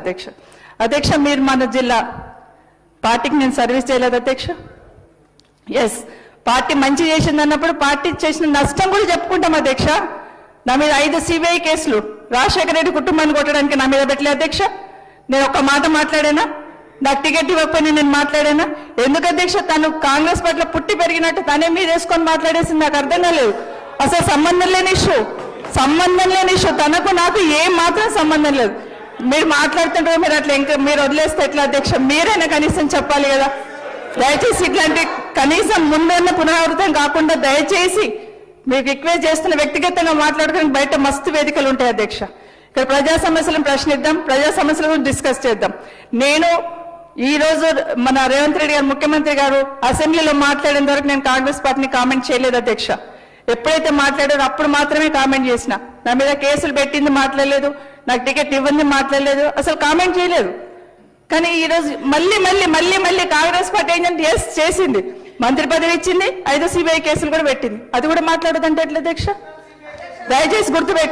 అధ్యక్ష అధ్యక్ష మీరు మన జిల్లా పార్టీకి నేను సర్వీస్ చేయలేదు అధ్యక్ష. ఎస్, పార్టీ మంచి చేసింది అన్నప్పుడు పార్టీ చేసిన నష్టం కూడా చెప్పుకుంటాం అధ్యక్ష. నా మీద 5 సిబిఐ కేసులు రాజశేఖర రెడ్డి కుటుంబాన్ని కొట్టడానికి నా మీద పెట్టలే అధ్యక్ష. నేను ఒక్క మాట మాట్లాడానా? నాకు టికెట్ ఇవ్వకపోయినా నేను మాట్లాడానా? ఎందుకు అధ్యక్ష? తను కాంగ్రెస్ పట్ల పుట్టి పెరిగినట్టు తనే మీద వేసుకొని మాట్లాడేసింది. నాకు అర్థం కాలేదు. అసలు సంబంధం లేని ఇష్యూ తనకు నాకు ఏం మాత్రం సంబంధం లేదు. మీరు మాట్లాడుతుంటారు, మీరు అట్లా ఇంకా మీరు వదిలేస్తే ఎట్లా అధ్యక్ష? మీరైనా కనీసం చెప్పాలి కదా. దయచేసి ఇట్లాంటి కనీసం ముందున్న పునరావృతం కాకుండా దయచేసి మీకు రిక్వెస్ట్ చేస్తున్న వ్యక్తిగతంగా మాట్లాడుకోవడానికి బయట మస్తు వేదికలు ఉంటాయి అధ్యక్ష. ఇక్కడ ప్రజా సమస్యలను ప్రశ్నిద్దాం, ప్రజా సమస్యలను డిస్కస్ చేద్దాం. నేను ఈ రోజు మన రేవంత్ రెడ్డి గారు ముఖ్యమంత్రి గారు అసెంబ్లీలో మాట్లాడిన వరకు నేను కాంగ్రెస్ పార్టీని కామెంట్ చేయలేదు అధ్యక్ష. ఎప్పుడైతే మాట్లాడారో అప్పుడు మాత్రమే కామెంట్ చేసిన. నా మీద కేసులు పెట్టింది మాట్లాడలేదు, నాకు టికెట్ ఇవ్వండి మాట్లాడలేదు, అసలు కామెంట్ చేయలేదు. కానీ ఈ రోజు మళ్ళీ కాంగ్రెస్ పార్టీ ఏంటంటే ఎస్ చేసింది, మంత్రి పదవి ఇచ్చింది, 5 సిబిఐ కేసులు కూడా పెట్టింది, అది కూడా మాట్లాడదంటే ఎట్లా అధ్యక్ష? దయచేసి గుర్తుపెట్టు.